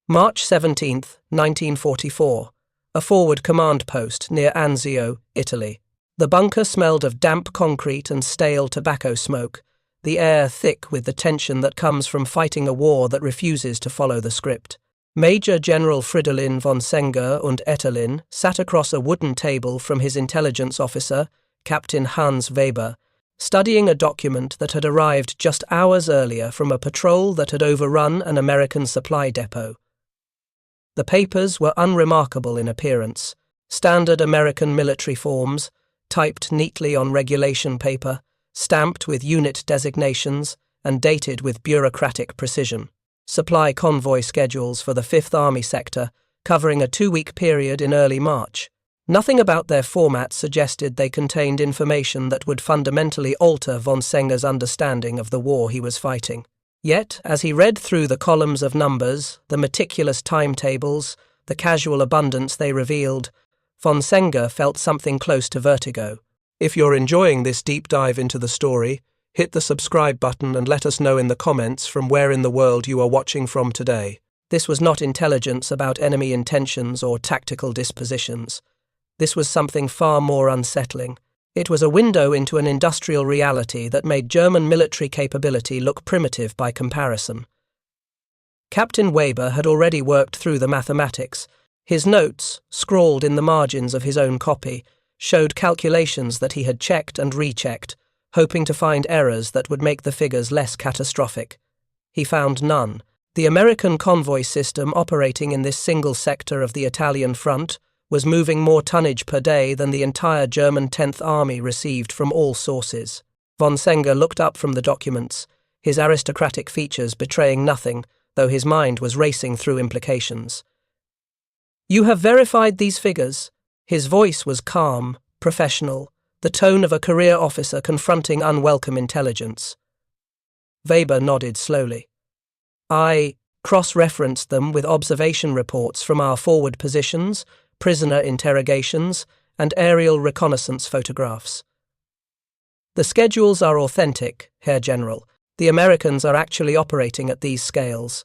March 17th, 1944. A forward command post near Anzio, Italy. The bunker smelled of damp concrete and stale tobacco smoke, the air thick with the tension that comes from fighting a war that refuses to follow the script. Major General Fridolin von Senger und Etterlin sat across a wooden table from his intelligence officer, Captain Hans Weber, studying a document that had arrived just hours earlier from a patrol that had overrun an American supply depot. The papers were unremarkable in appearance, standard American military forms, typed neatly on regulation paper, stamped with unit designations, and dated with bureaucratic precision. Supply convoy schedules for the 5th Army sector, covering a 2-week period in early March. Nothing about their format suggested they contained information that would fundamentally alter von Senger's understanding of the war he was fighting. Yet, as he read through the columns of numbers, the meticulous timetables, the casual abundance they revealed, von Senger felt something close to vertigo. If you're enjoying this deep dive into the story, hit the subscribe button and let us know in the comments from where in the world you are watching from today. This was not intelligence about enemy intentions or tactical dispositions. This was something far more unsettling. It was a window into an industrial reality that made German military capability look primitive by comparison. Captain Weber had already worked through the mathematics. His notes, scrawled in the margins of his own copy, showed calculations that he had checked and rechecked, hoping to find errors that would make the figures less catastrophic. He found none. The American convoy system operating in this single sector of the Italian front was moving more tonnage per day than the entire German 10th Army received from all sources. Von Senger looked up from the documents, his aristocratic features betraying nothing, though his mind was racing through implications. "You have verified these figures?" His voice was calm, professional, the tone of a career officer confronting unwelcome intelligence. Weber nodded slowly. "I cross-referenced them with observation reports from our forward positions, prisoner interrogations, and aerial reconnaissance photographs. The schedules are authentic, Herr General. The Americans are actually operating at these scales.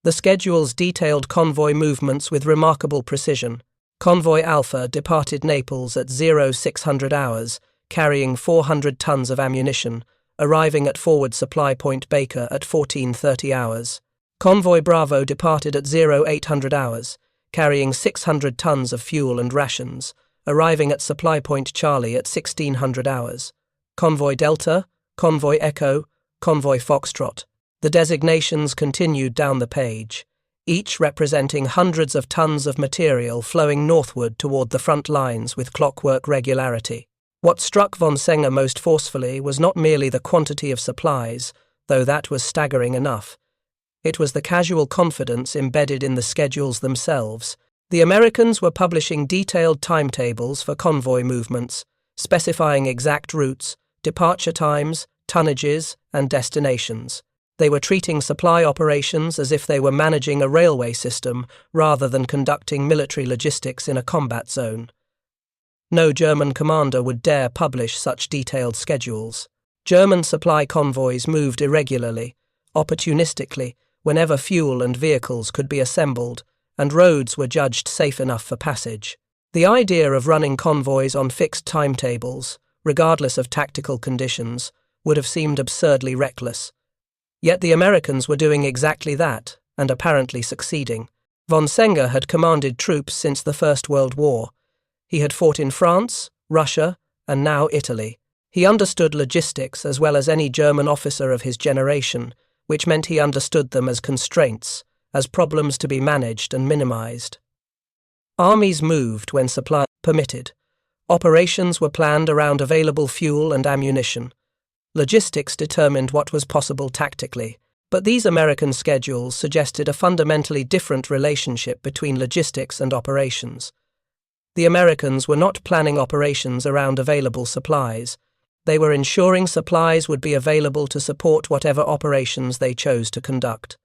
The schedules detailed convoy movements with remarkable precision. Convoy Alpha departed Naples at 0600 hours, carrying 400 tons of ammunition, arriving at forward supply point Baker at 1430 hours. Convoy Bravo departed at 0800 hours, carrying 600 tons of fuel and rations, arriving at supply point Charlie at 1600 hours. Convoy Delta, Convoy Echo, Convoy Foxtrot. The designations continued down the page, each representing hundreds of tons of material flowing northward toward the front lines with clockwork regularity. What struck von Senger most forcefully was not merely the quantity of supplies, though that was staggering enough. It was the casual confidence embedded in the schedules themselves. The Americans were publishing detailed timetables for convoy movements, specifying exact routes, departure times, tonnages, and destinations. They were treating supply operations as if they were managing a railway system rather than conducting military logistics in a combat zone. No German commander would dare publish such detailed schedules. German supply convoys moved irregularly, opportunistically, whenever fuel and vehicles could be assembled, and roads were judged safe enough for passage. The idea of running convoys on fixed timetables, regardless of tactical conditions, would have seemed absurdly reckless. Yet the Americans were doing exactly that, and apparently succeeding. Von Senger had commanded troops since the First World War. He had fought in France, Russia, and now Italy. He understood logistics as well as any German officer of his generation, which meant he understood them as constraints, as problems to be managed and minimized. Armies moved when supply permitted. Operations were planned around available fuel and ammunition. Logistics determined what was possible tactically, but these American schedules suggested a fundamentally different relationship between logistics and operations. The Americans were not planning operations around available supplies. They were ensuring supplies would be available to support whatever operations they chose to conduct.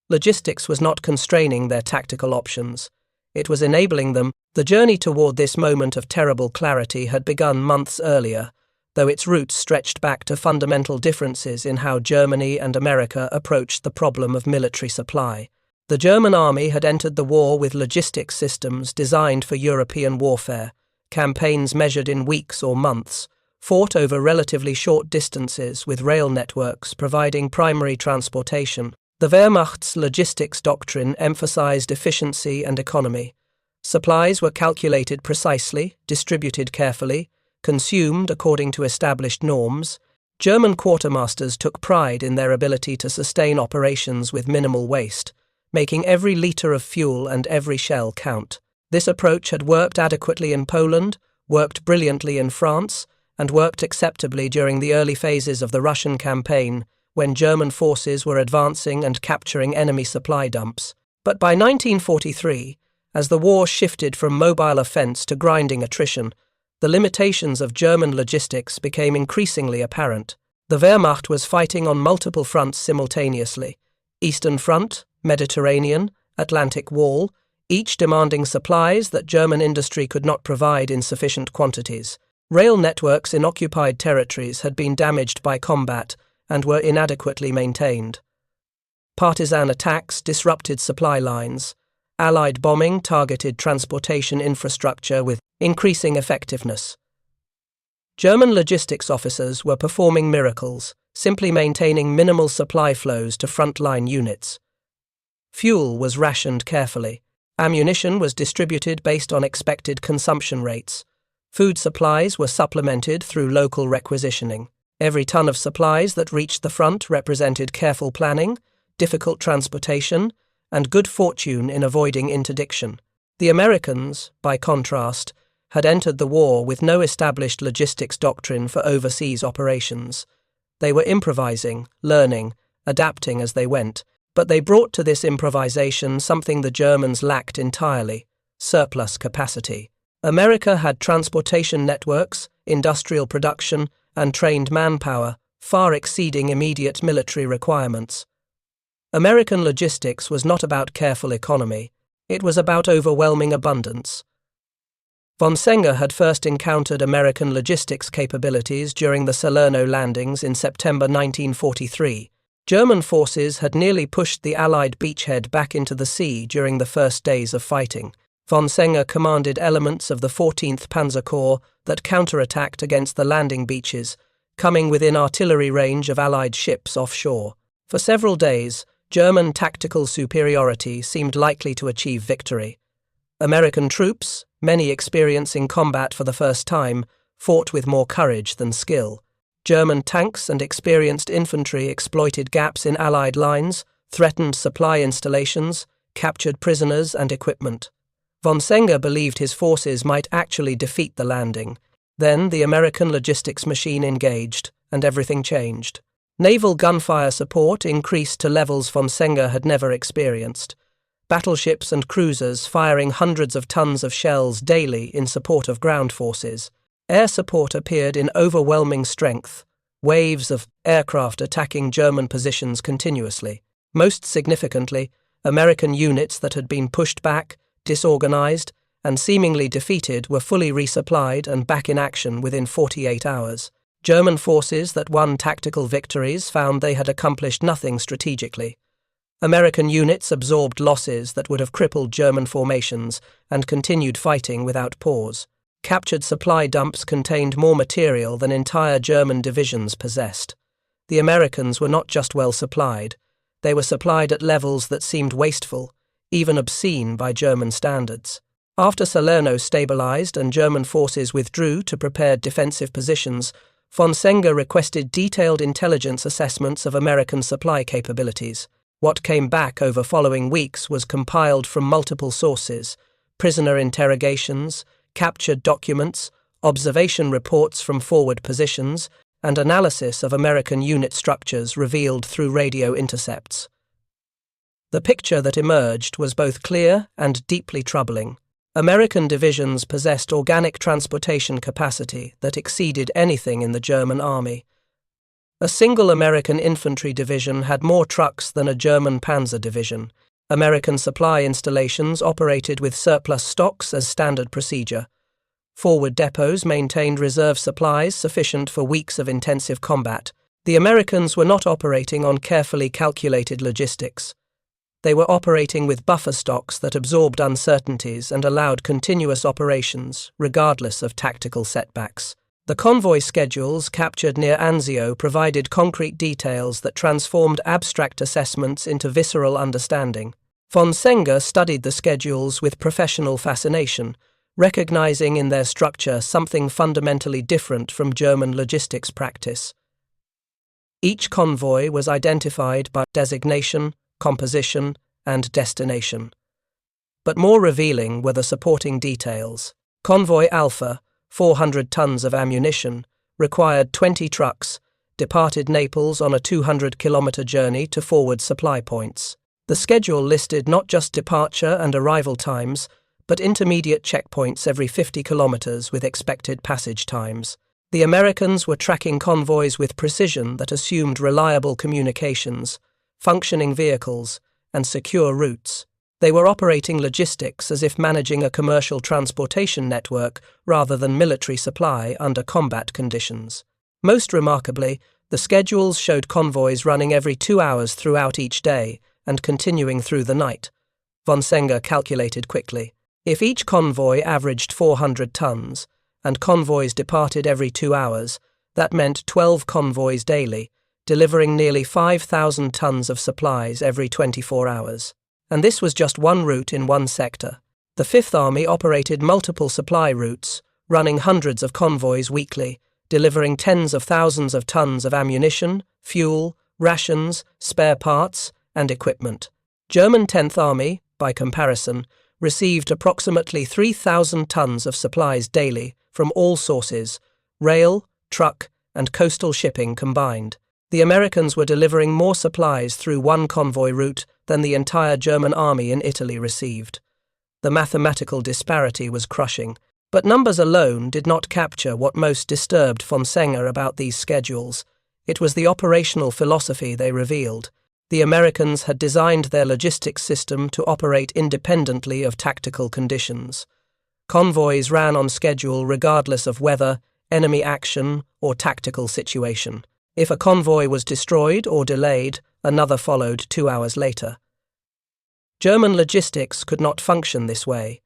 Logistics was not constraining their tactical options. It was enabling them. The journey toward this moment of terrible clarity had begun months earlier, though its roots stretched back to fundamental differences in how Germany and America approached the problem of military supply. The German army had entered the war with logistics systems designed for European warfare, campaigns measured in weeks or months, fought over relatively short distances with rail networks providing primary transportation. The Wehrmacht's logistics doctrine emphasized efficiency and economy. Supplies were calculated precisely, distributed carefully, consumed according to established norms. German quartermasters took pride in their ability to sustain operations with minimal waste, making every litre of fuel and every shell count. This approach had worked adequately in Poland, worked brilliantly in France, and worked acceptably during the early phases of the Russian campaign, when German forces were advancing and capturing enemy supply dumps. But by 1943, as the war shifted from mobile offence to grinding attrition, the limitations of German logistics became increasingly apparent. The Wehrmacht was fighting on multiple fronts simultaneously: Eastern Front, Mediterranean, Atlantic Wall, each demanding supplies that German industry could not provide in sufficient quantities. Rail networks in occupied territories had been damaged by combat and were inadequately maintained. Partisan attacks disrupted supply lines. Allied bombing targeted transportation infrastructure with increasing effectiveness. German logistics officers were performing miracles, simply maintaining minimal supply flows to frontline units. Fuel was rationed carefully. Ammunition was distributed based on expected consumption rates. Food supplies were supplemented through local requisitioning. Every ton of supplies that reached the front represented careful planning, difficult transportation, and good fortune in avoiding interdiction. The Americans, by contrast, had entered the war with no established logistics doctrine for overseas operations. They were improvising, learning, adapting as they went, but they brought to this improvisation something the Germans lacked entirely: surplus capacity. America had transportation networks, industrial production, and trained manpower, far exceeding immediate military requirements. American logistics was not about careful economy, it was about overwhelming abundance. Von Senger had first encountered American logistics capabilities during the Salerno landings in September 1943. German forces had nearly pushed the Allied beachhead back into the sea during the first days of fighting. Von Senger commanded elements of the 14th Panzer Corps that counterattacked against the landing beaches, coming within artillery range of Allied ships offshore. For several days, German tactical superiority seemed likely to achieve victory. American troops, many experiencing combat for the first time, fought with more courage than skill. German tanks and experienced infantry exploited gaps in Allied lines, threatened supply installations, captured prisoners and equipment. Von Senger believed his forces might actually defeat the landing. Then the American logistics machine engaged, and everything changed. Naval gunfire support increased to levels von Senger had never experienced. Battleships and cruisers firing hundreds of tons of shells daily in support of ground forces. Air support appeared in overwhelming strength, waves of aircraft attacking German positions continuously. Most significantly, American units that had been pushed back, disorganized, and seemingly defeated were fully resupplied and back in action within 48 hours. German forces that won tactical victories found they had accomplished nothing strategically. American units absorbed losses that would have crippled German formations and continued fighting without pause. Captured supply dumps contained more material than entire German divisions possessed. The Americans were not just well supplied, they were supplied at levels that seemed wasteful, even obscene by German standards. After Salerno stabilized and German forces withdrew to prepared defensive positions, von Senger requested detailed intelligence assessments of American supply capabilities. What came back over following weeks was compiled from multiple sources: prisoner interrogations, captured documents, observation reports from forward positions, and analysis of American unit structures revealed through radio intercepts. The picture that emerged was both clear and deeply troubling. American divisions possessed organic transportation capacity that exceeded anything in the German army. A single American infantry division had more trucks than a German panzer division. American supply installations operated with surplus stocks as standard procedure. Forward depots maintained reserve supplies sufficient for weeks of intensive combat. The Americans were not operating on carefully calculated logistics. They were operating with buffer stocks that absorbed uncertainties and allowed continuous operations, regardless of tactical setbacks. The convoy schedules captured near Anzio provided concrete details that transformed abstract assessments into visceral understanding. Von Senger studied the schedules with professional fascination, recognizing in their structure something fundamentally different from German logistics practice. Each convoy was identified by designation, composition, and destination. But more revealing were the supporting details. Convoy Alpha, 400 tons of ammunition, required 20 trucks, departed Naples on a 200-kilometer journey to forward supply points. The schedule listed not just departure and arrival times, but intermediate checkpoints every 50 kilometers with expected passage times. The Americans were tracking convoys with precision that assumed reliable communications, functioning vehicles, and secure routes. They were operating logistics as if managing a commercial transportation network rather than military supply under combat conditions. Most remarkably, the schedules showed convoys running every 2 hours throughout each day and continuing through the night. Von Senger calculated quickly. If each convoy averaged 400 tons, and convoys departed every 2 hours, that meant 12 convoys daily, delivering nearly 5,000 tons of supplies every 24 hours. And this was just one route in one sector. The Fifth Army operated multiple supply routes, running hundreds of convoys weekly, delivering tens of thousands of tons of ammunition, fuel, rations, spare parts, and equipment. German 10th Army, by comparison, received approximately 3,000 tons of supplies daily from all sources, rail, truck, and coastal shipping combined. The Americans were delivering more supplies through one convoy route than the entire German army in Italy received. The mathematical disparity was crushing, but numbers alone did not capture what most disturbed von Senger about these schedules. It was the operational philosophy they revealed. The Americans had designed their logistics system to operate independently of tactical conditions. Convoys ran on schedule regardless of weather, enemy action, or tactical situation. If a convoy was destroyed or delayed, another followed 2 hours later. German logistics could not function this way.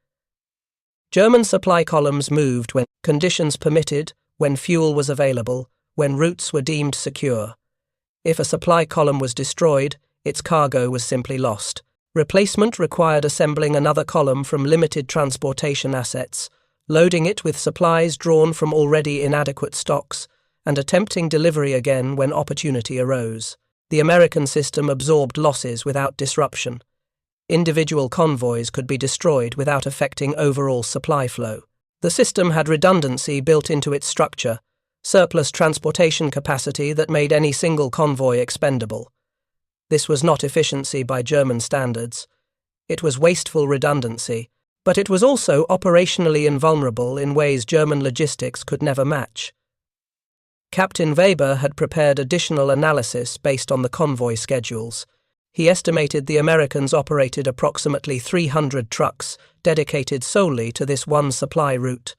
German supply columns moved when conditions permitted, when fuel was available, when routes were deemed secure. If a supply column was destroyed, its cargo was simply lost. Replacement required assembling another column from limited transportation assets, loading it with supplies drawn from already inadequate stocks, and attempting delivery again when opportunity arose. The American system absorbed losses without disruption. Individual convoys could be destroyed without affecting overall supply flow. The system had redundancy built into its structure, surplus transportation capacity that made any single convoy expendable. This was not efficiency by German standards. It was wasteful redundancy, but it was also operationally invulnerable in ways German logistics could never match. Captain Weber had prepared additional analysis based on the convoy schedules. He estimated the Americans operated approximately 300 trucks dedicated solely to this one supply route.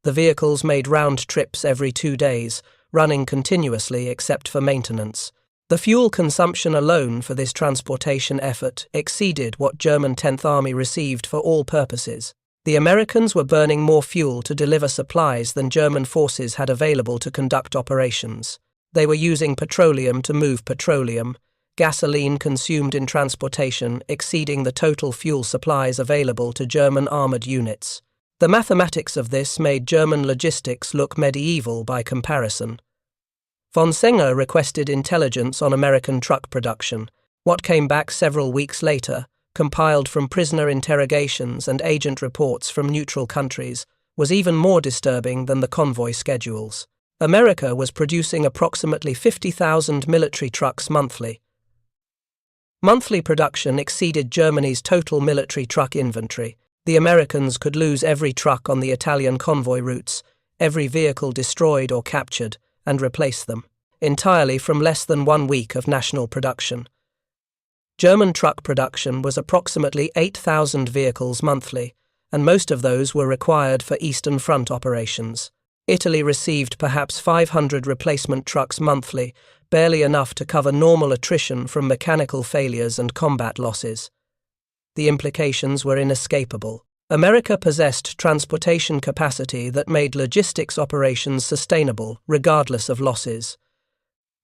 The vehicles made round trips every 2 days, running continuously except for maintenance. The fuel consumption alone for this transportation effort exceeded what German 10th Army received for all purposes. The Americans were burning more fuel to deliver supplies than German forces had available to conduct operations. They were using petroleum to move petroleum, gasoline consumed in transportation exceeding the total fuel supplies available to German armoured units. The mathematics of this made German logistics look medieval by comparison. Von Senger requested intelligence on American truck production. What came back several weeks later, compiled from prisoner interrogations and agent reports from neutral countries, was even more disturbing than the convoy schedules. America was producing approximately 50,000 military trucks monthly. Monthly production exceeded Germany's total military truck inventory. The Americans could lose every truck on the Italian convoy routes, every vehicle destroyed or captured, and replace them, entirely from less than 1 week of national production. German truck production was approximately 8,000 vehicles monthly, and most of those were required for Eastern Front operations. Italy received perhaps 500 replacement trucks monthly, barely enough to cover normal attrition from mechanical failures and combat losses. The implications were inescapable. America possessed transportation capacity that made logistics operations sustainable, regardless of losses.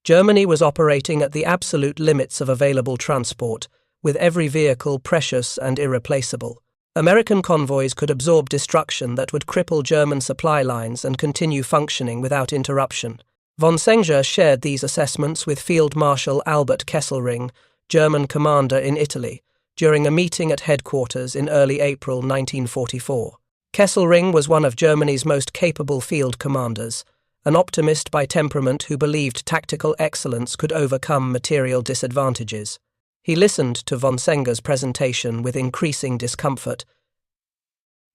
Germany was operating at the absolute limits of available transport, with every vehicle precious and irreplaceable. American convoys could absorb destruction that would cripple German supply lines and continue functioning without interruption. Von Senger shared these assessments with Field Marshal Albert Kesselring, German commander in Italy, during a meeting at headquarters in early April 1944. Kesselring was one of Germany's most capable field commanders, an optimist by temperament who believed tactical excellence could overcome material disadvantages. He listened to von Senger's presentation with increasing discomfort.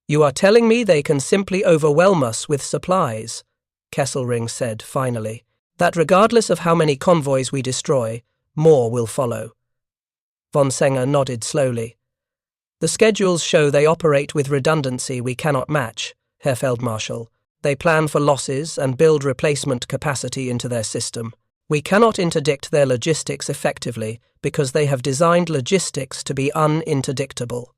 "You are telling me they can simply overwhelm us with supplies," Kesselring said finally, "that regardless of how many convoys we destroy, more will follow." Von Senger nodded slowly. "The schedules show they operate with redundancy we cannot match, Herr Feldmarschall. They plan for losses and build replacement capacity into their system. We cannot interdict their logistics effectively because they have designed logistics to be uninterdictable."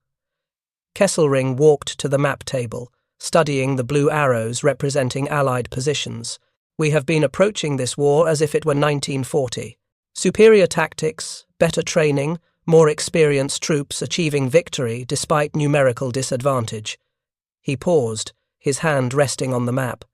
Kesselring walked to the map table, studying the blue arrows representing Allied positions. "We have been approaching this war as if it were 1940. Superior tactics, better training, more experienced troops achieving victory despite numerical disadvantage." He paused, his hand resting on the map.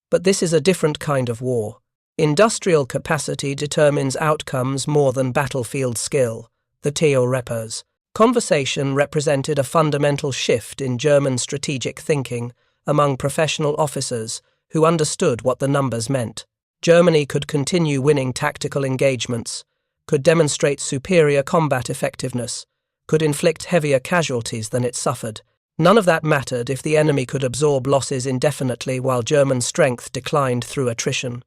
"But this is a different kind of war. Industrial capacity determines outcomes more than battlefield skill." The Theo Reppers conversation represented a fundamental shift in German strategic thinking among professional officers who understood what the numbers meant. Germany could continue winning tactical engagements, could demonstrate superior combat effectiveness, could inflict heavier casualties than it suffered. None of that mattered if the enemy could absorb losses indefinitely while German strength declined through attrition.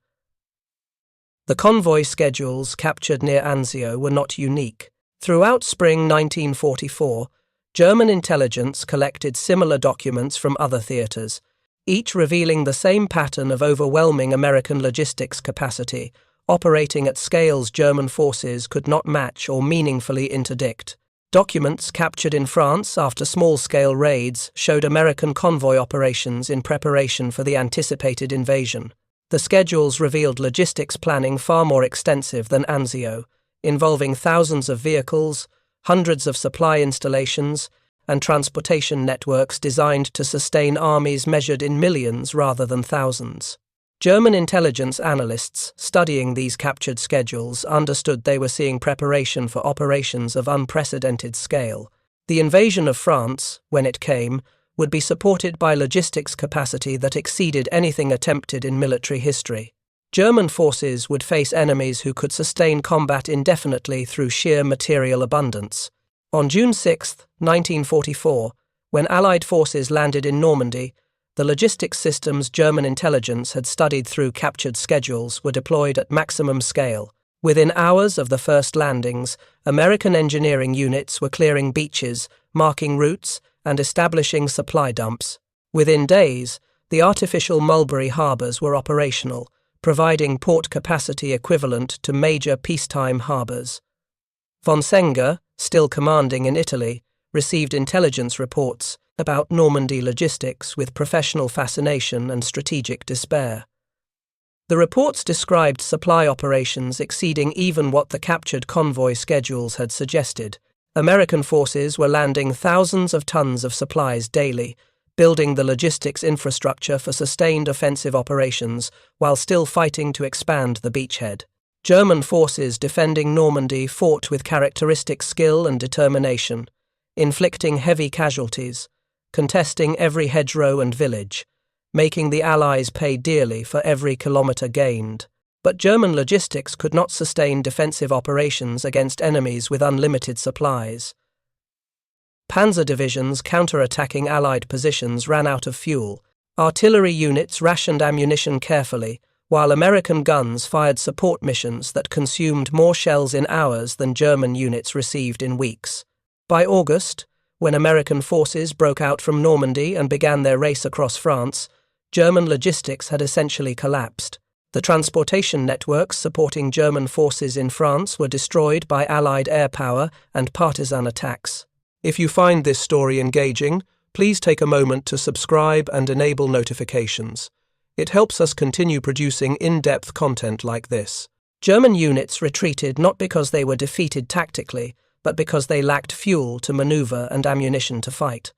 The convoy schedules captured near Anzio were not unique. Throughout spring 1944, German intelligence collected similar documents from other theaters, each revealing the same pattern of overwhelming American logistics capacity, operating at scales German forces could not match or meaningfully interdict. Documents captured in France after small-scale raids showed American convoy operations in preparation for the anticipated invasion. The schedules revealed logistics planning far more extensive than Anzio, involving thousands of vehicles, hundreds of supply installations, and transportation networks designed to sustain armies measured in millions rather than thousands. German intelligence analysts studying these captured schedules understood they were seeing preparation for operations of unprecedented scale. The invasion of France, when it came, would be supported by logistics capacity that exceeded anything attempted in military history. German forces would face enemies who could sustain combat indefinitely through sheer material abundance. On June 6, 1944, when Allied forces landed in Normandy, the logistics systems German intelligence had studied through captured schedules were deployed at maximum scale. Within hours of the first landings, American engineering units were clearing beaches, marking routes, and establishing supply dumps. Within days, the artificial Mulberry harbors were operational, providing port capacity equivalent to major peacetime harbors. Von Senger, still commanding in Italy, received intelligence reports about Normandy logistics with professional fascination and strategic despair. The reports described supply operations exceeding even what the captured convoy schedules had suggested. American forces were landing thousands of tons of supplies daily, building the logistics infrastructure for sustained offensive operations while still fighting to expand the beachhead. German forces defending Normandy fought with characteristic skill and determination, inflicting heavy casualties, contesting every hedgerow and village, making the Allies pay dearly for every kilometre gained. But German logistics could not sustain defensive operations against enemies with unlimited supplies. Panzer divisions counter-attacking Allied positions ran out of fuel. Artillery units rationed ammunition carefully, while American guns fired support missions that consumed more shells in hours than German units received in weeks. By August, when American forces broke out from Normandy and began their race across France, German logistics had essentially collapsed. The transportation networks supporting German forces in France were destroyed by Allied air power and partisan attacks. If you find this story engaging, please take a moment to subscribe and enable notifications. It helps us continue producing in-depth content like this. German units retreated not because they were defeated tactically, but because they lacked fuel to maneuver and ammunition to fight.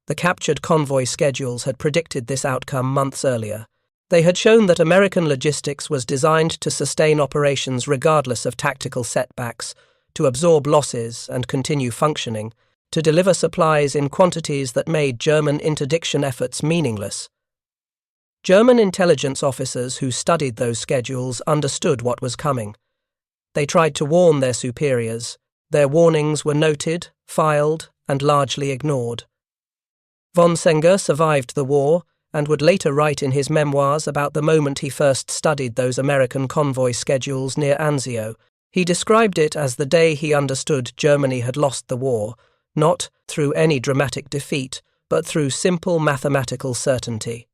The captured convoy schedules had predicted this outcome months earlier. They had shown that American logistics was designed to sustain operations regardless of tactical setbacks, to absorb losses and continue functioning, to deliver supplies in quantities that made German interdiction efforts meaningless. German intelligence officers who studied those schedules understood what was coming. They tried to warn their superiors. Their warnings were noted, filed, and largely ignored. Von Senger survived the war and would later write in his memoirs about the moment he first studied those American convoy schedules near Anzio. He described it as the day he understood Germany had lost the war, not through any dramatic defeat, but through simple mathematical certainty.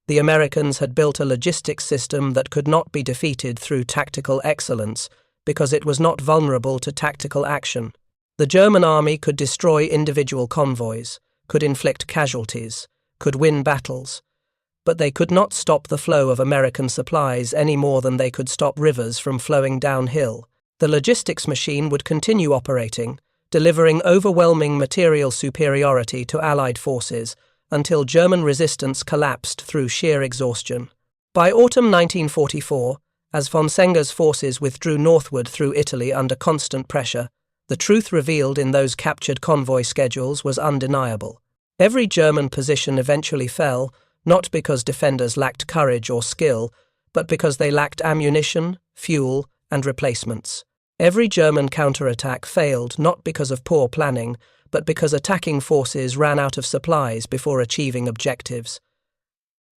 The Americans had built a logistics system that could not be defeated through tactical excellence because it was not vulnerable to tactical action. The German army could destroy individual convoys, could inflict casualties, could win battles, but they could not stop the flow of American supplies any more than they could stop rivers from flowing downhill. The logistics machine would continue operating, delivering overwhelming material superiority to Allied forces until German resistance collapsed through sheer exhaustion. By autumn 1944, as von Senger's forces withdrew northward through Italy under constant pressure, the truth revealed in those captured convoy schedules was undeniable. Every German position eventually fell, not because defenders lacked courage or skill, but because they lacked ammunition, fuel, and replacements. Every German counterattack failed not because of poor planning, but because attacking forces ran out of supplies before achieving objectives.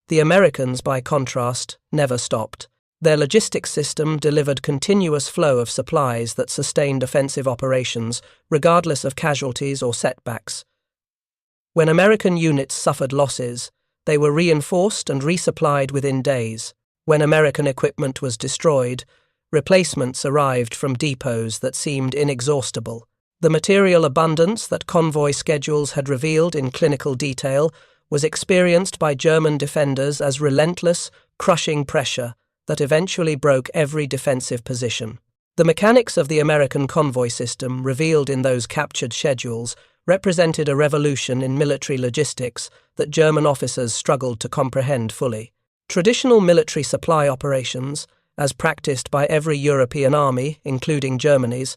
The Americans, by contrast, never stopped. Their logistics system delivered continuous flow of supplies that sustained offensive operations, regardless of casualties or setbacks. When American units suffered losses, they were reinforced and resupplied within days. When American equipment was destroyed, replacements arrived from depots that seemed inexhaustible. The material abundance that convoy schedules had revealed in clinical detail was experienced by German defenders as relentless, crushing pressure that eventually broke every defensive position. The mechanics of the American convoy system revealed in those captured schedules represented a revolution in military logistics that German officers struggled to comprehend fully. Traditional military supply operations, as practiced by every European army, including Germany's,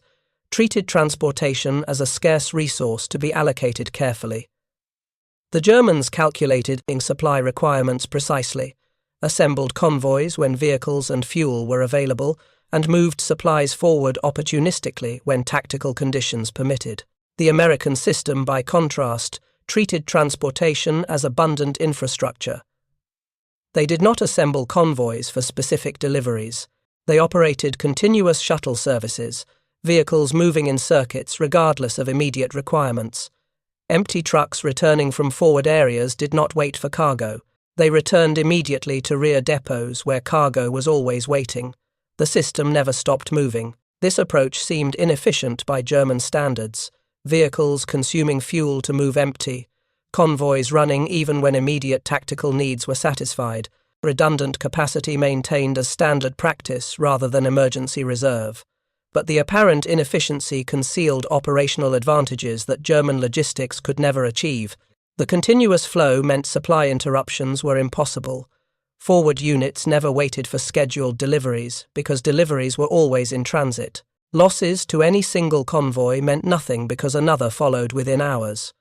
treated transportation as a scarce resource to be allocated carefully. The Germans calculated supply requirements precisely, assembled convoys when vehicles and fuel were available, and moved supplies forward opportunistically when tactical conditions permitted. The American system, by contrast, treated transportation as abundant infrastructure. They did not assemble convoys for specific deliveries. They operated continuous shuttle services, vehicles moving in circuits regardless of immediate requirements. Empty trucks returning from forward areas did not wait for cargo. They returned immediately to rear depots where cargo was always waiting. The system never stopped moving. This approach seemed inefficient by German standards. Vehicles consuming fuel to move empty, convoys running even when immediate tactical needs were satisfied, redundant capacity maintained as standard practice rather than emergency reserve. But the apparent inefficiency concealed operational advantages that German logistics could never achieve. The continuous flow meant supply interruptions were impossible. Forward units never waited for scheduled deliveries because deliveries were always in transit. Losses to any single convoy meant nothing because another followed within hours.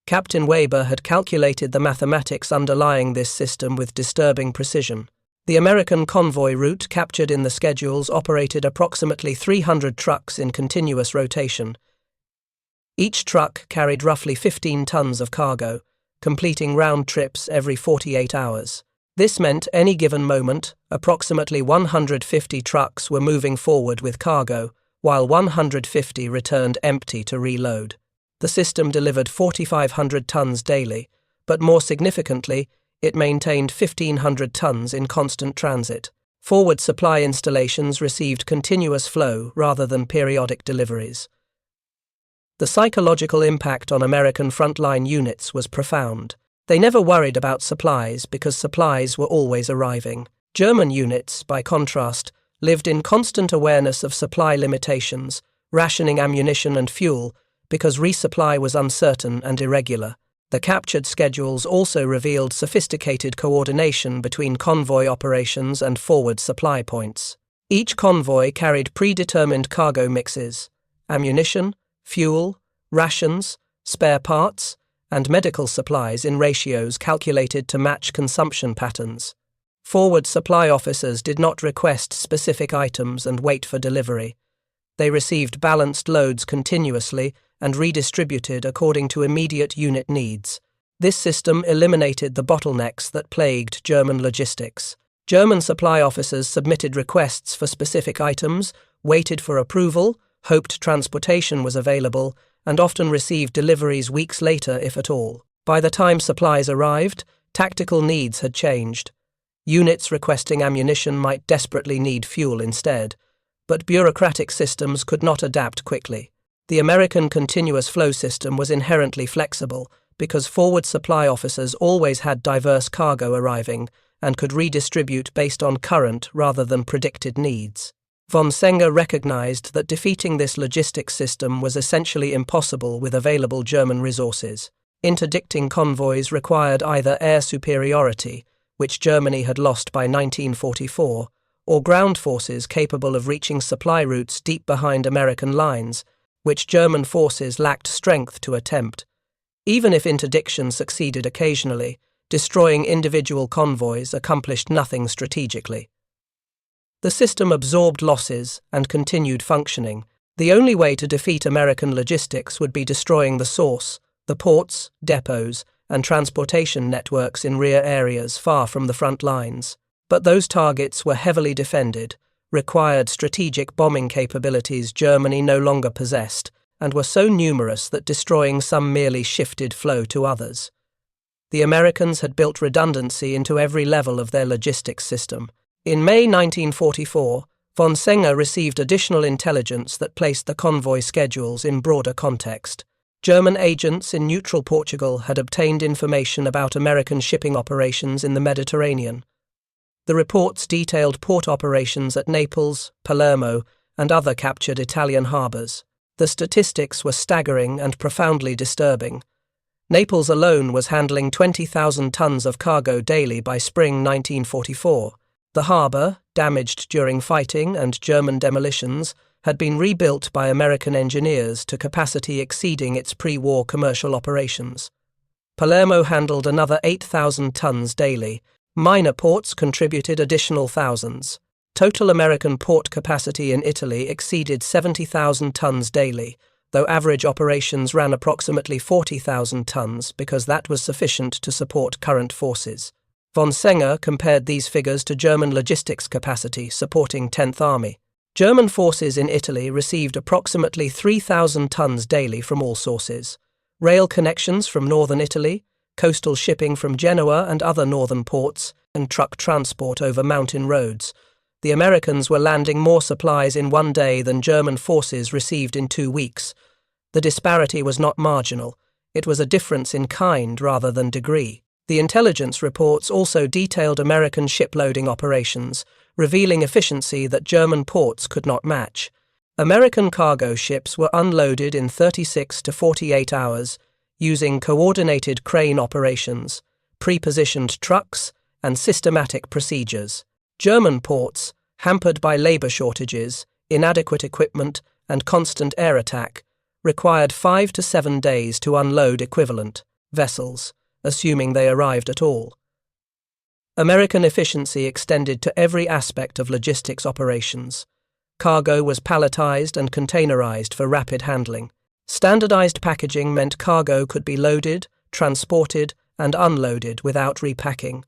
Captain Weber had calculated the mathematics underlying this system with disturbing precision. The American convoy route captured in the schedules operated approximately 300 trucks in continuous rotation. Each truck carried roughly 15 tons of cargo, completing round trips every 48 hours. This meant any given moment, approximately 150 trucks were moving forward with cargo, while 150 returned empty to reload. The system delivered 4,500 tons daily, but more significantly, it maintained 1,500 tons in constant transit. Forward supply installations received continuous flow rather than periodic deliveries. The psychological impact on American frontline units was profound. They never worried about supplies because supplies were always arriving. German units, by contrast, lived in constant awareness of supply limitations, rationing ammunition and fuel, because resupply was uncertain and irregular. The captured schedules also revealed sophisticated coordination between convoy operations and forward supply points. Each convoy carried predetermined cargo mixes: ammunition, fuel, rations, spare parts, and medical supplies in ratios calculated to match consumption patterns. Forward supply officers did not request specific items and wait for delivery. They received balanced loads continuously and redistributed according to immediate unit needs. This system eliminated the bottlenecks that plagued German logistics. German supply officers submitted requests for specific items, waited for approval, hoped transportation was available, and often received deliveries weeks later, if at all. By the time supplies arrived, tactical needs had changed. Units requesting ammunition might desperately need fuel instead, but bureaucratic systems could not adapt quickly. The American continuous flow system was inherently flexible because forward supply officers always had diverse cargo arriving and could redistribute based on current rather than predicted needs. Von Senger recognized that defeating this logistics system was essentially impossible with available German resources. Interdicting convoys required either air superiority, which Germany had lost by 1944, or ground forces capable of reaching supply routes deep behind American lines, which German forces lacked strength to attempt. Even if interdiction succeeded occasionally, destroying individual convoys accomplished nothing strategically. The system absorbed losses and continued functioning. The only way to defeat American logistics would be destroying the source, the ports, depots, and transportation networks in rear areas far from the front lines. But those targets were heavily defended, required strategic bombing capabilities Germany no longer possessed, and were so numerous that destroying some merely shifted flow to others. The Americans had built redundancy into every level of their logistics system. In May 1944, von Senger received additional intelligence that placed the convoy schedules in broader context. German agents in neutral Portugal had obtained information about American shipping operations in the Mediterranean. The reports detailed port operations at Naples, Palermo, and other captured Italian harbours. The statistics were staggering and profoundly disturbing. Naples alone was handling 20,000 tons of cargo daily by spring 1944. The harbour, damaged during fighting and German demolitions, had been rebuilt by American engineers to capacity exceeding its pre-war commercial operations. Palermo handled another 8,000 tons daily. Minor ports contributed additional thousands. Total American port capacity in Italy exceeded 70,000 tons daily, though average operations ran approximately 40,000 tons because that was sufficient to support current forces. Von Senger compared these figures to German logistics capacity supporting 10th Army. German forces in Italy received approximately 3,000 tons daily from all sources: rail connections from northern Italy, coastal shipping from Genoa and other northern ports, and truck transport over mountain roads. The Americans were landing more supplies in one day than German forces received in 2 weeks. The disparity was not marginal. It was a difference in kind rather than degree. The intelligence reports also detailed American shiploading operations, revealing efficiency that German ports could not match. American cargo ships were unloaded in 36 to 48 hours, using coordinated crane operations, pre-positioned trucks, and systematic procedures. German ports, hampered by labor shortages, inadequate equipment, and constant air attack, required 5 to 7 days to unload equivalent vessels, assuming they arrived at all. American efficiency extended to every aspect of logistics operations. Cargo was palletized and containerized for rapid handling. Standardized packaging meant cargo could be loaded, transported, and unloaded without repacking.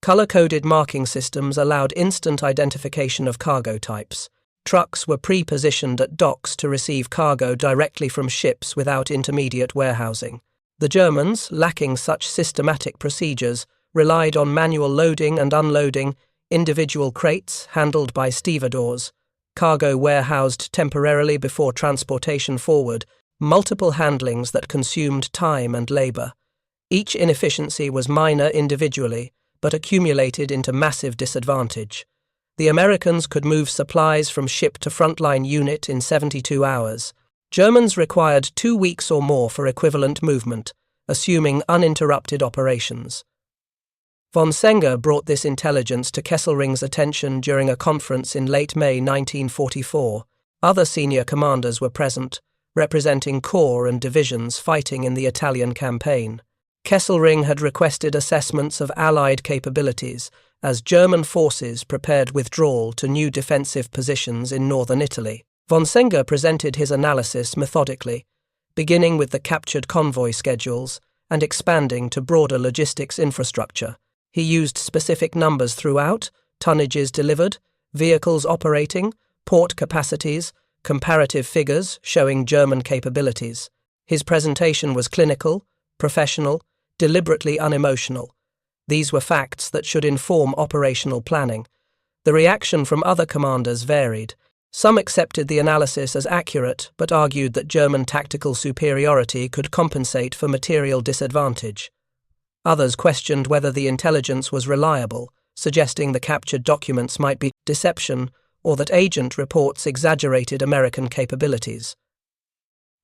Color-coded marking systems allowed instant identification of cargo types. Trucks were pre-positioned at docks to receive cargo directly from ships without intermediate warehousing. The Germans, lacking such systematic procedures, relied on manual loading and unloading, individual crates handled by stevedores, cargo warehoused temporarily before transportation forward, multiple handlings that consumed time and labor. Each inefficiency was minor individually, but accumulated into massive disadvantage. The Americans could move supplies from ship to frontline unit in 72 hours. Germans required 2 weeks or more for equivalent movement, assuming uninterrupted operations. Von Senger brought this intelligence to Kesselring's attention during a conference in late May 1944. Other senior commanders were present, representing corps and divisions fighting in the Italian campaign. Kesselring had requested assessments of Allied capabilities as German forces prepared withdrawal to new defensive positions in northern Italy. Von Senger presented his analysis methodically, beginning with the captured convoy schedules and expanding to broader logistics infrastructure. He used specific numbers throughout: tonnages delivered, vehicles operating, port capacities, comparative figures showing German capabilities. His presentation was clinical, professional, deliberately unemotional. These were facts that should inform operational planning. The reaction from other commanders varied. Some accepted the analysis as accurate, but argued that German tactical superiority could compensate for material disadvantage. Others questioned whether the intelligence was reliable, suggesting the captured documents might be deception or that agent reports exaggerated American capabilities.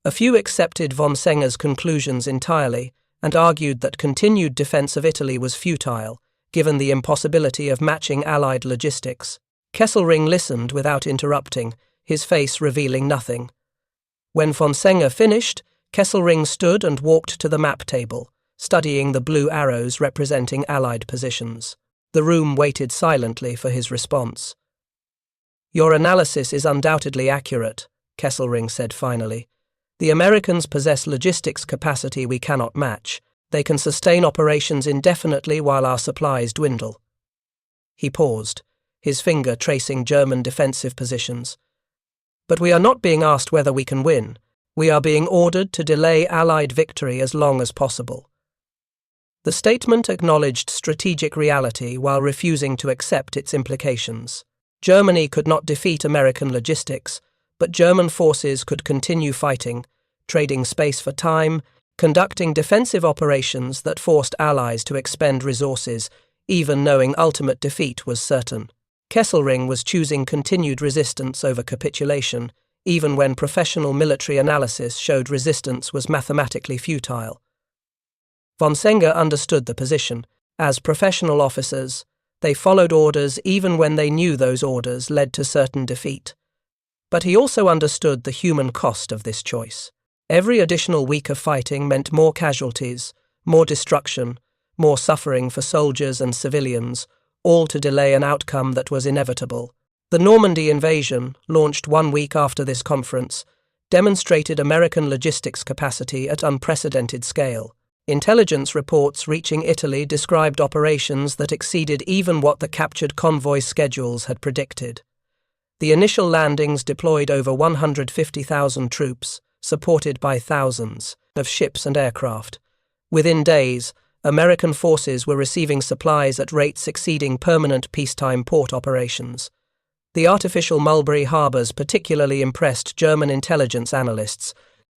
A few accepted von Senger's conclusions entirely and argued that continued defense of Italy was futile, given the impossibility of matching Allied logistics. Kesselring listened without interrupting, his face revealing nothing. When von Senger finished, Kesselring stood and walked to the map table, studying the blue arrows representing Allied positions. The room waited silently for his response. "Your analysis is undoubtedly accurate," Kesselring said finally. "The Americans possess logistics capacity we cannot match. They can sustain operations indefinitely while our supplies dwindle." He paused, his finger tracing German defensive positions. "But we are not being asked whether we can win. We are being ordered to delay Allied victory as long as possible." The statement acknowledged strategic reality while refusing to accept its implications. Germany could not defeat American logistics, but German forces could continue fighting, trading space for time, conducting defensive operations that forced allies to expend resources, even knowing ultimate defeat was certain. Kesselring was choosing continued resistance over capitulation, even when professional military analysis showed resistance was mathematically futile. Von Senger understood the position. As professional officers, they followed orders even when they knew those orders led to certain defeat. But he also understood the human cost of this choice. Every additional week of fighting meant more casualties, more destruction, more suffering for soldiers and civilians, all to delay an outcome that was inevitable. The Normandy invasion, launched 1 week after this conference, demonstrated American logistics capacity at unprecedented scale. Intelligence reports reaching Italy described operations that exceeded even what the captured convoy schedules had predicted. The initial landings deployed over 150,000 troops, supported by thousands of ships and aircraft. Within days, American forces were receiving supplies at rates exceeding permanent peacetime port operations. The artificial Mulberry harbors particularly impressed German intelligence analysts.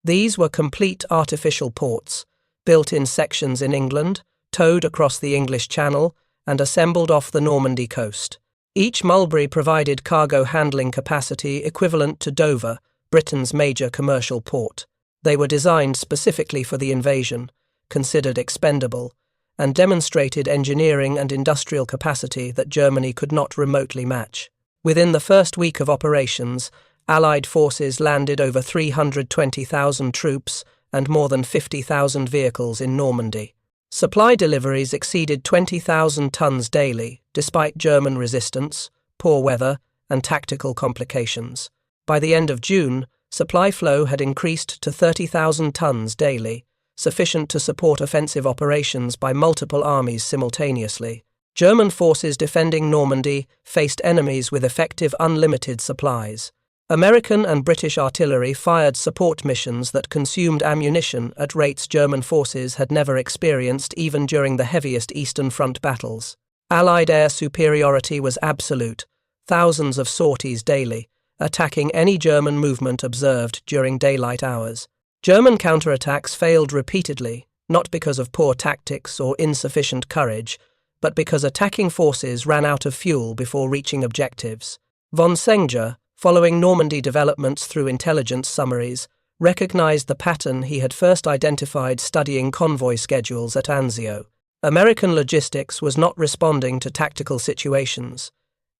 These were complete artificial ports, built in sections in England, towed across the English Channel, and assembled off the Normandy coast. Each Mulberry provided cargo handling capacity equivalent to Dover, Britain's major commercial port. They were designed specifically for the invasion, considered expendable, and demonstrated engineering and industrial capacity that Germany could not remotely match. Within the first week of operations, Allied forces landed over 320,000 troops and more than 50,000 vehicles in Normandy. Supply deliveries exceeded 20,000 tons daily, despite German resistance, poor weather, and tactical complications. By the end of June, supply flow had increased to 30,000 tons daily, sufficient to support offensive operations by multiple armies simultaneously. German forces defending Normandy faced enemies with effective unlimited supplies. American and British artillery fired support missions that consumed ammunition at rates German forces had never experienced even during the heaviest Eastern Front battles. Allied air superiority was absolute, thousands of sorties daily, attacking any German movement observed during daylight hours. German counterattacks failed repeatedly, not because of poor tactics or insufficient courage, but because attacking forces ran out of fuel before reaching objectives. Von Senger, following Normandy developments through intelligence summaries, recognized the pattern he had first identified studying convoy schedules at Anzio. American logistics was not responding to tactical situations.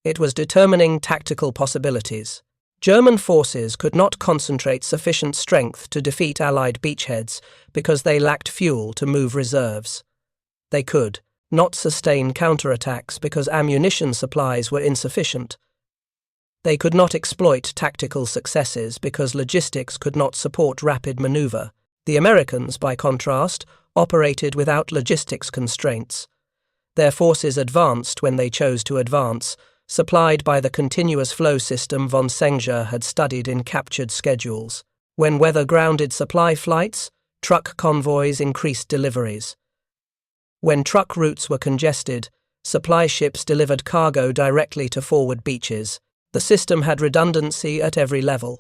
It was determining tactical possibilities. German forces could not concentrate sufficient strength to defeat Allied beachheads because they lacked fuel to move reserves. They could not sustain counterattacks because ammunition supplies were insufficient. They could not exploit tactical successes because logistics could not support rapid maneuver. The Americans, by contrast, operated without logistics constraints. Their forces advanced when they chose to advance, supplied by the continuous flow system von Senger had studied in captured schedules. When weather grounded supply flights, truck convoys increased deliveries. When truck routes were congested, supply ships delivered cargo directly to forward beaches. The system had redundancy at every level,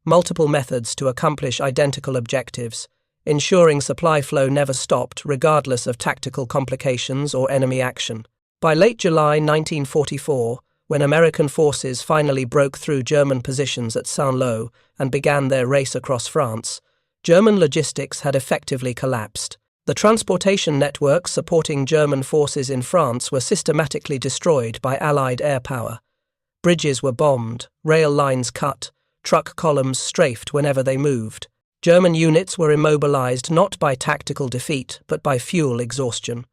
multiple methods to accomplish identical objectives, ensuring supply flow never stopped regardless of tactical complications or enemy action. By late July 1944, when American forces finally broke through German positions at Saint-Lô and began their race across France, German logistics had effectively collapsed. The transportation networks supporting German forces in France were systematically destroyed by Allied air power. Bridges were bombed, rail lines cut, truck columns strafed whenever they moved. German units were immobilized not by tactical defeat but by fuel exhaustion.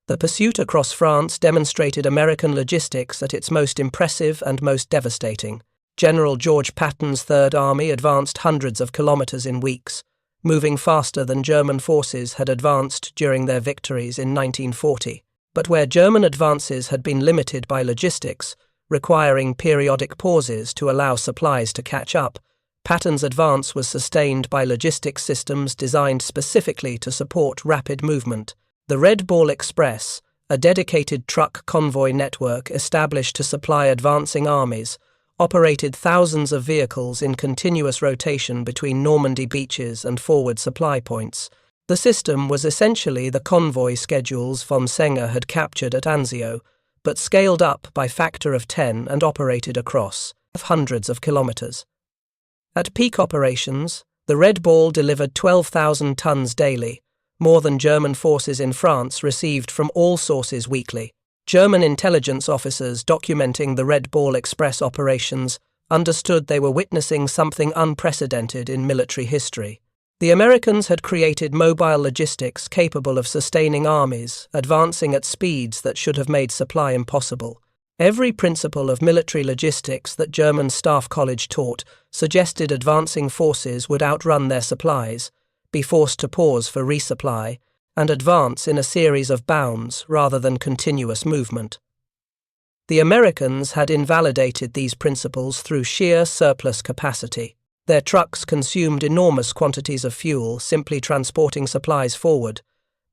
The pursuit across France demonstrated American logistics at its most impressive and most devastating. General George Patton's Third Army advanced hundreds of kilometers in weeks, moving faster than German forces had advanced during their victories in 1940. But where German advances had been limited by logistics, requiring periodic pauses to allow supplies to catch up, Patton's advance was sustained by logistics systems designed specifically to support rapid movement. The Red Ball Express, a dedicated truck convoy network established to supply advancing armies, operated thousands of vehicles in continuous rotation between Normandy beaches and forward supply points. The system was essentially the convoy schedules von Senger had captured at Anzio, but scaled up by factor of 10 and operated across hundreds of kilometers. At peak operations, the Red Ball delivered 12,000 tons daily, more than German forces in France received from all sources weekly. German intelligence officers documenting the Red Ball Express operations understood they were witnessing something unprecedented in military history. The Americans had created mobile logistics capable of sustaining armies, advancing at speeds that should have made supply impossible. Every principle of military logistics that German Staff College taught suggested advancing forces would outrun their supplies, be forced to pause for resupply, and advance in a series of bounds rather than continuous movement. The Americans had invalidated these principles through sheer surplus capacity. Their trucks consumed enormous quantities of fuel simply transporting supplies forward,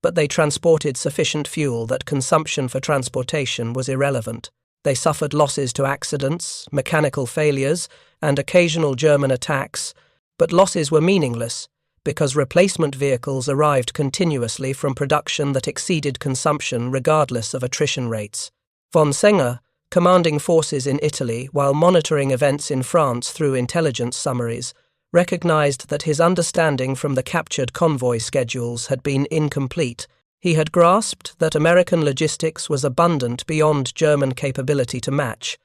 but they transported sufficient fuel that consumption for transportation was irrelevant. They suffered losses to accidents, mechanical failures, and occasional German attacks, but losses were meaningless because replacement vehicles arrived continuously from production that exceeded consumption regardless of attrition rates. Von Senger, commanding forces in Italy while monitoring events in France through intelligence summaries, recognized that his understanding from the captured convoy schedules had been incomplete. He had grasped that American logistics was abundant beyond German capability to match,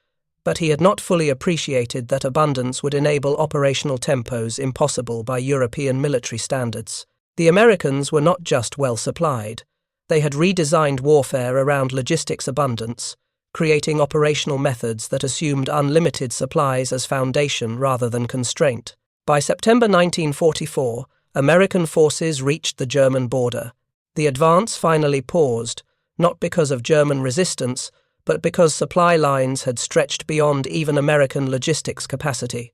but he had not fully appreciated that abundance would enable operational tempos impossible by European military standards. The Americans were not just well supplied. They had redesigned warfare around logistics abundance, creating operational methods that assumed unlimited supplies as foundation rather than constraint. By September 1944, American forces reached the German border. The advance finally paused, not because of German resistance, but because supply lines had stretched beyond even American logistics capacity.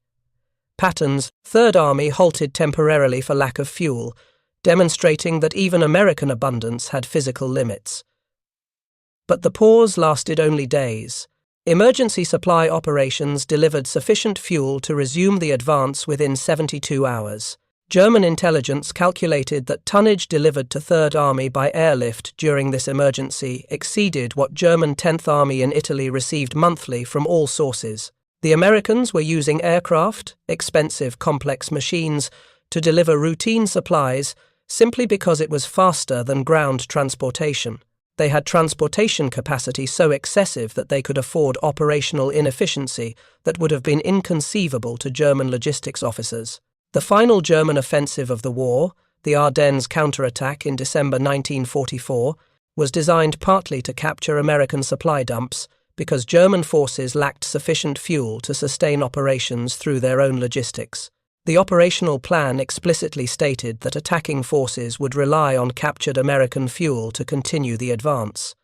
Patton's Third Army halted temporarily for lack of fuel, demonstrating that even American abundance had physical limits. But the pause lasted only days. Emergency supply operations delivered sufficient fuel to resume the advance within 72 hours. German intelligence calculated that tonnage delivered to Third Army by airlift during this emergency exceeded what German 10th Army in Italy received monthly from all sources. The Americans were using aircraft, expensive complex machines, to deliver routine supplies simply because it was faster than ground transportation. They had transportation capacity so excessive that they could afford operational inefficiency that would have been inconceivable to German logistics officers. The final German offensive of the war, the Ardennes counterattack in December 1944, was designed partly to capture American supply dumps because German forces lacked sufficient fuel to sustain operations through their own logistics. The operational plan explicitly stated that attacking forces would rely on captured American fuel to continue the advance.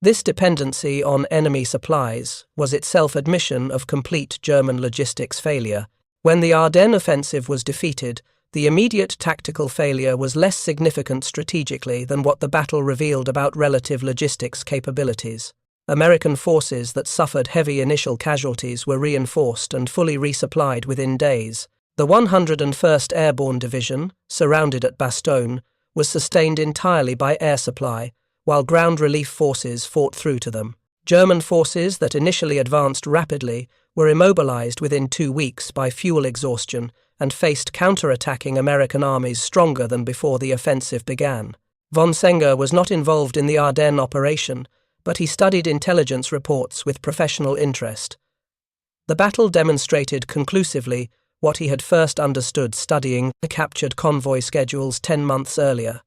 This dependency on enemy supplies was itself admission of complete German logistics failure. When the Ardennes offensive was defeated, the immediate tactical failure was less significant strategically than what the battle revealed about relative logistics capabilities. American forces that suffered heavy initial casualties were reinforced and fully resupplied within days. The 101st Airborne Division, surrounded at Bastogne, was sustained entirely by air supply, while ground relief forces fought through to them. German forces that initially advanced rapidly were immobilized within 2 weeks by fuel exhaustion and faced counter-attacking American armies stronger than before the offensive began. Von Senger was not involved in the Ardennes operation, but he studied intelligence reports with professional interest. The battle demonstrated conclusively what he had first understood studying the captured convoy schedules 10 months earlier.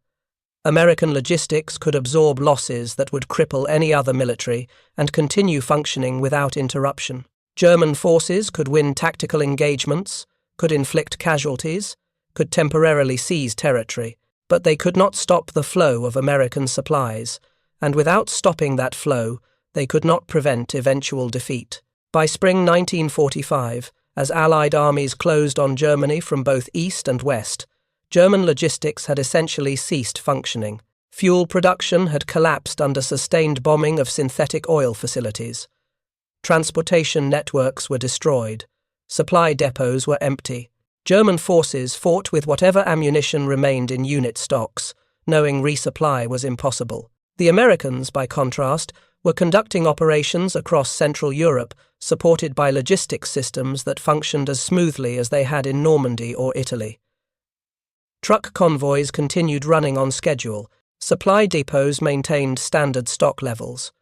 American logistics could absorb losses that would cripple any other military and continue functioning without interruption. German forces could win tactical engagements, could inflict casualties, could temporarily seize territory, but they could not stop the flow of American supplies, and without stopping that flow, they could not prevent eventual defeat. By spring 1945, as Allied armies closed on Germany from both east and west, German logistics had essentially ceased functioning. Fuel production had collapsed under sustained bombing of synthetic oil facilities. Transportation networks were destroyed. Supply depots were empty. German forces fought with whatever ammunition remained in unit stocks, knowing resupply was impossible. The Americans, by contrast, were conducting operations across Central Europe, supported by logistics systems that functioned as smoothly as they had in Normandy or Italy. Truck convoys continued running on schedule. Supply depots maintained standard stock levels.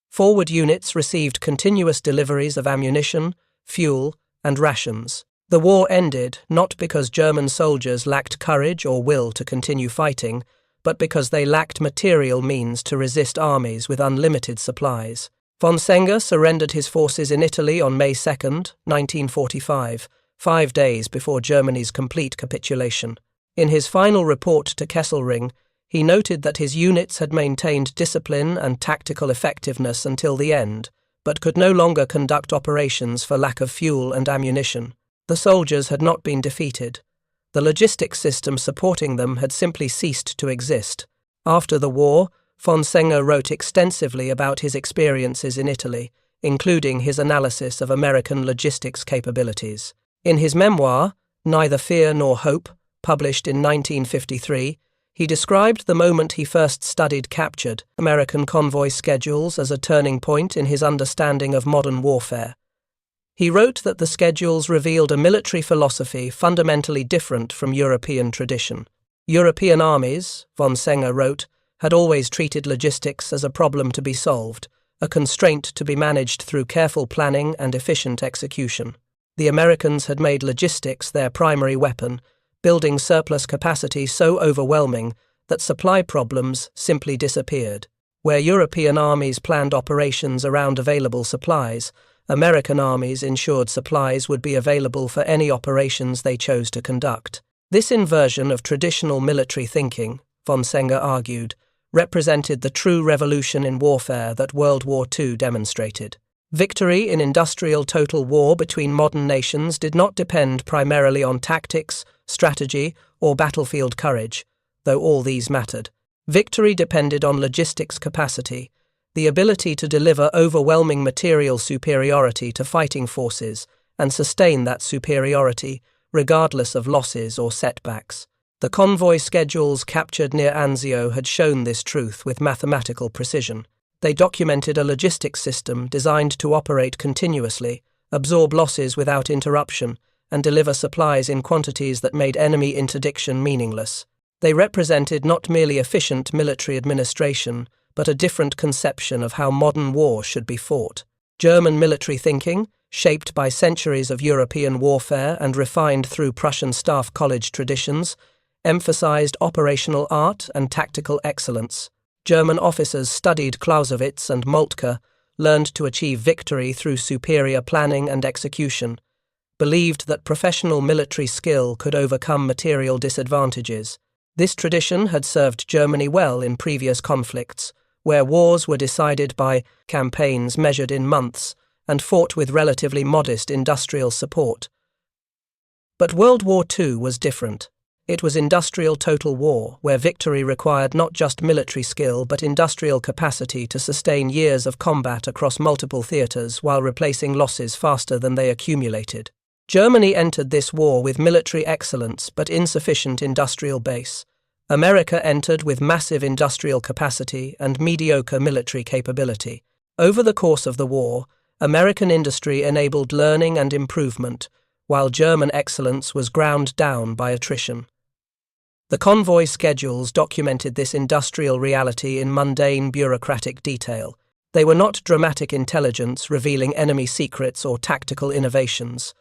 Forward units received continuous deliveries of ammunition, fuel, and rations. The war ended not because German soldiers lacked courage or will to continue fighting, but because they lacked material means to resist armies with unlimited supplies. Von Senger surrendered his forces in Italy on May 2, 1945, 5 days before Germany's complete capitulation. In his final report to Kesselring, he noted that his units had maintained discipline and tactical effectiveness until the end, but could no longer conduct operations for lack of fuel and ammunition. The soldiers had not been defeated. The logistics system supporting them had simply ceased to exist. After the war, von Senger wrote extensively about his experiences in Italy, including his analysis of American logistics capabilities. In his memoir, Neither Fear Nor Hope, published in 1953, he described the moment he first studied captured American convoy schedules as a turning point in his understanding of modern warfare. He wrote that the schedules revealed a military philosophy fundamentally different from European tradition. European armies, von Senger wrote, had always treated logistics as a problem to be solved, a constraint to be managed through careful planning and efficient execution. The Americans had made logistics their primary weapon, building surplus capacity so overwhelming that supply problems simply disappeared. Where European armies planned operations around available supplies, American armies ensured supplies would be available for any operations they chose to conduct. This inversion of traditional military thinking, von Senger argued, represented the true revolution in warfare that World War II demonstrated. Victory in industrial total war between modern nations did not depend primarily on tactics, strategy, or battlefield courage, though all these mattered. Victory depended on logistics capacity, the ability to deliver overwhelming material superiority to fighting forces and sustain that superiority regardless of losses or setbacks. The convoy schedules captured near Anzio had shown this truth with mathematical precision. They documented a logistics system designed to operate continuously, absorb losses without interruption, and deliver supplies in quantities that made enemy interdiction meaningless. They represented not merely efficient military administration, but a different conception of how modern war should be fought. German military thinking, shaped by centuries of European warfare and refined through Prussian staff college traditions, emphasized operational art and tactical excellence. German officers studied Clausewitz and Moltke, learned to achieve victory through superior planning and execution, believed that professional military skill could overcome material disadvantages. This tradition had served Germany well in previous conflicts, where wars were decided by campaigns measured in months and fought with relatively modest industrial support. But World War II was different. It was industrial total war, where victory required not just military skill but industrial capacity to sustain years of combat across multiple theatres while replacing losses faster than they accumulated. Germany entered this war with military excellence but insufficient industrial base. America entered with massive industrial capacity and mediocre military capability. Over the course of the war, American industry enabled learning and improvement, while German excellence was ground down by attrition. The convoy schedules documented this industrial reality in mundane bureaucratic detail. They were not dramatic intelligence revealing enemy secrets or tactical innovations.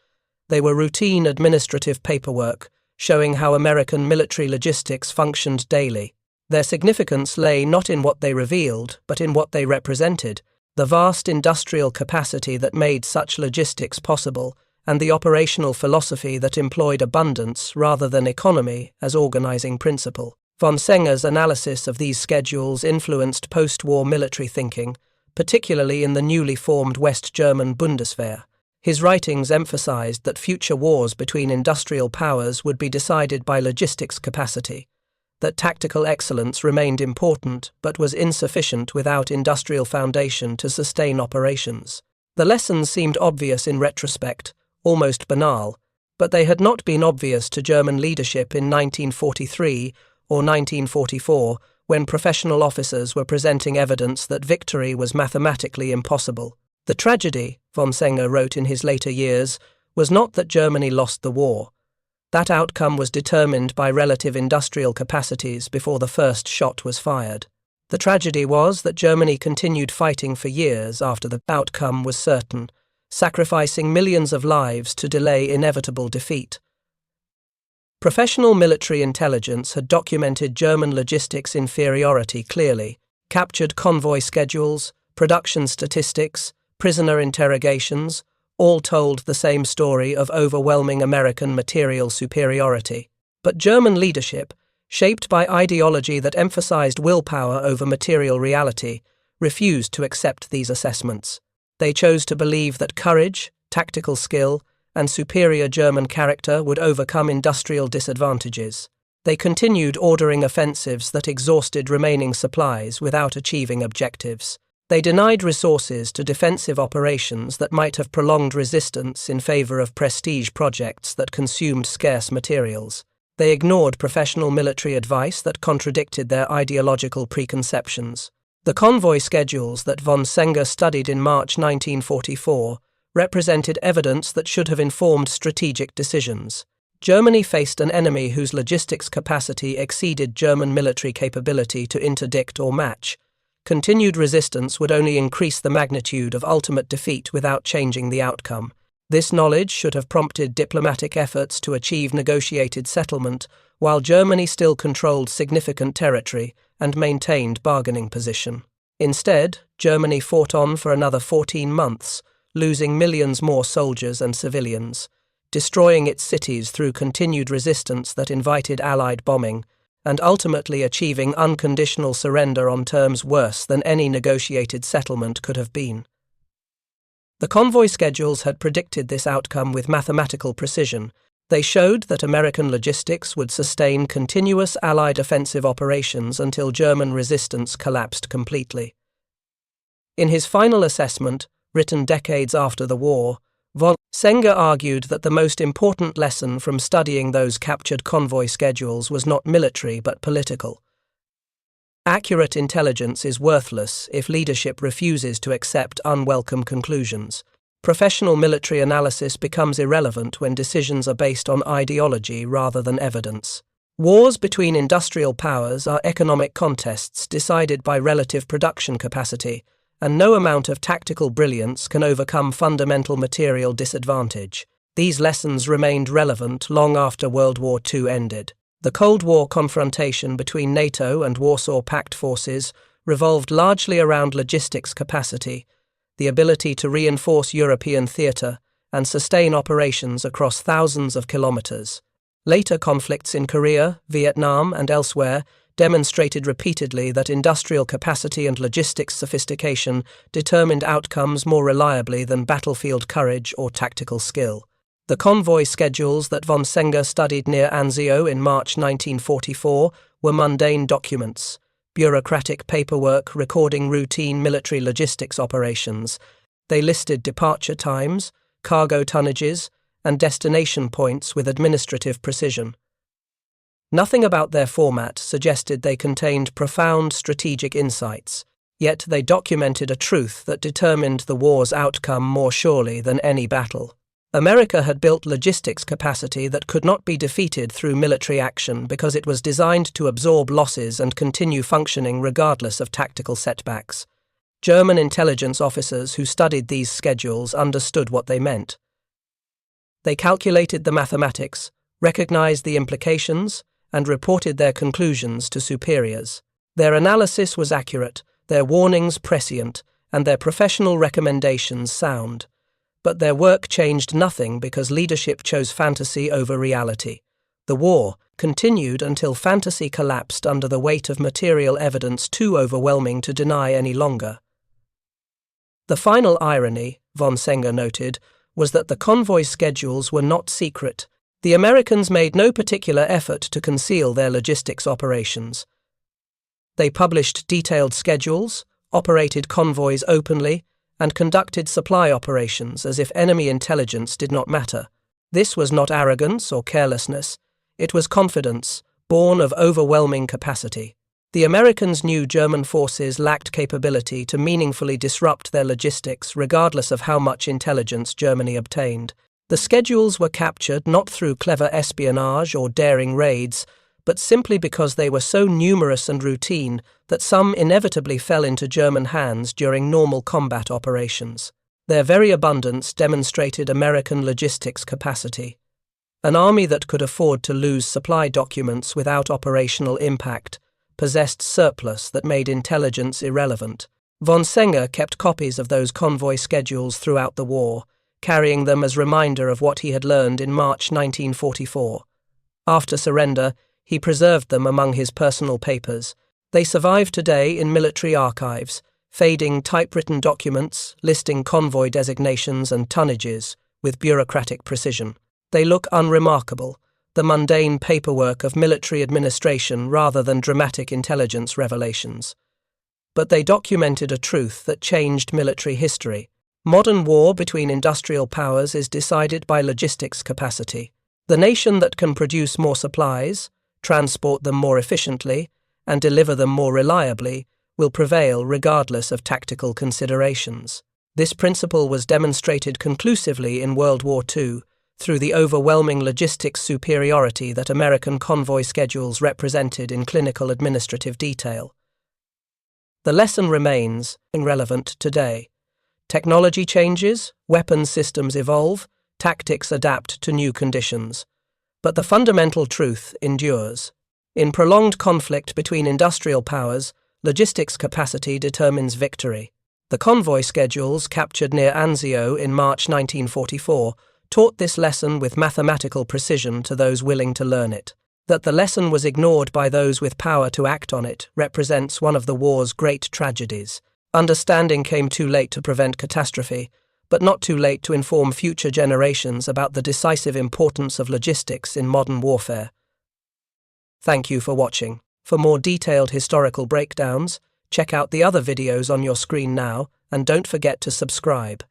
They were routine administrative paperwork, showing how American military logistics functioned daily. Their significance lay not in what they revealed, but in what they represented, the vast industrial capacity that made such logistics possible, and the operational philosophy that employed abundance rather than economy as organizing principle. Von Senger's analysis of these schedules influenced post-war military thinking, particularly in the newly formed West German Bundeswehr. His writings emphasized that future wars between industrial powers would be decided by logistics capacity, that tactical excellence remained important but was insufficient without industrial foundation to sustain operations. The lessons seemed obvious in retrospect, almost banal, but they had not been obvious to German leadership in 1943 or 1944 when professional officers were presenting evidence that victory was mathematically impossible. The tragedy, von Senger wrote in his later years, was not that Germany lost the war. That outcome was determined by relative industrial capacities before the first shot was fired. The tragedy was that Germany continued fighting for years after the outcome was certain, sacrificing millions of lives to delay inevitable defeat. Professional military intelligence had documented German logistics inferiority clearly, captured convoy schedules, production statistics, prisoner interrogations, all told the same story of overwhelming American material superiority. But German leadership, shaped by ideology that emphasized willpower over material reality, refused to accept these assessments. They chose to believe that courage, tactical skill, and superior German character would overcome industrial disadvantages. They continued ordering offensives that exhausted remaining supplies without achieving objectives. They denied resources to defensive operations that might have prolonged resistance in favor of prestige projects that consumed scarce materials. They ignored professional military advice that contradicted their ideological preconceptions. The convoy schedules that von Senger studied in March 1944 represented evidence that should have informed strategic decisions. Germany faced an enemy whose logistics capacity exceeded German military capability to interdict or match. Continued resistance would only increase the magnitude of ultimate defeat without changing the outcome. This knowledge should have prompted diplomatic efforts to achieve negotiated settlement, while Germany still controlled significant territory and maintained bargaining position. Instead, Germany fought on for another 14 months, losing millions more soldiers and civilians, destroying its cities through continued resistance that invited Allied bombing, and ultimately achieving unconditional surrender on terms worse than any negotiated settlement could have been. The convoy schedules had predicted this outcome with mathematical precision. They showed that American logistics would sustain continuous Allied offensive operations until German resistance collapsed completely. In his final assessment, written decades after the war, Von Senger argued that the most important lesson from studying those captured convoy schedules was not military but political. Accurate intelligence is worthless if leadership refuses to accept unwelcome conclusions. Professional military analysis becomes irrelevant when decisions are based on ideology rather than evidence. Wars between industrial powers are economic contests decided by relative production capacity, and no amount of tactical brilliance can overcome fundamental material disadvantage. These lessons remained relevant long after World War II ended. The Cold War confrontation between NATO and Warsaw Pact forces revolved largely around logistics capacity, the ability to reinforce European theatre and sustain operations across thousands of kilometers. Later conflicts in Korea, Vietnam, and elsewhere demonstrated repeatedly that industrial capacity and logistics sophistication determined outcomes more reliably than battlefield courage or tactical skill. The convoy schedules that von Senger studied near Anzio in March 1944 were mundane documents, bureaucratic paperwork recording routine military logistics operations. They listed departure times, cargo tonnages, and destination points with administrative precision. Nothing about their format suggested they contained profound strategic insights, yet they documented a truth that determined the war's outcome more surely than any battle. America had built logistics capacity that could not be defeated through military action because it was designed to absorb losses and continue functioning regardless of tactical setbacks. German intelligence officers who studied these schedules understood what they meant. They calculated the mathematics, recognized the implications, and reported their conclusions to superiors. Their analysis was accurate, their warnings prescient, and their professional recommendations sound. But their work changed nothing because leadership chose fantasy over reality. The war continued until fantasy collapsed under the weight of material evidence too overwhelming to deny any longer. The final irony, von Senger noted, was that the convoy schedules were not secret. The Americans made no particular effort to conceal their logistics operations. They published detailed schedules, operated convoys openly, and conducted supply operations as if enemy intelligence did not matter. This was not arrogance or carelessness, it was confidence, born of overwhelming capacity. The Americans knew German forces lacked capability to meaningfully disrupt their logistics regardless of how much intelligence Germany obtained. The schedules were captured not through clever espionage or daring raids, but simply because they were so numerous and routine that some inevitably fell into German hands during normal combat operations. Their very abundance demonstrated American logistics capacity. An army that could afford to lose supply documents without operational impact possessed surplus that made intelligence irrelevant. Von Senger kept copies of those convoy schedules throughout the war, carrying them as reminder of what he had learned in March 1944. After surrender, he preserved them among his personal papers. They survive today in military archives, fading typewritten documents listing convoy designations and tonnages with bureaucratic precision. They look unremarkable, the mundane paperwork of military administration rather than dramatic intelligence revelations. But they documented a truth that changed military history. Modern war between industrial powers is decided by logistics capacity. The nation that can produce more supplies, transport them more efficiently, and deliver them more reliably will prevail regardless of tactical considerations. This principle was demonstrated conclusively in World War II through the overwhelming logistics superiority that American convoy schedules represented in clinical administrative detail. The lesson remains relevant today. Technology changes, weapons systems evolve, tactics adapt to new conditions. But the fundamental truth endures. In prolonged conflict between industrial powers, logistics capacity determines victory. The convoy schedules captured near Anzio in March 1944 taught this lesson with mathematical precision to those willing to learn it. That the lesson was ignored by those with power to act on it represents one of the war's great tragedies. Understanding came too late to prevent catastrophe, but not too late to inform future generations about the decisive importance of logistics in modern warfare. Thank you for watching. For more detailed historical breakdowns, check out the other videos on your screen now, and don't forget to subscribe.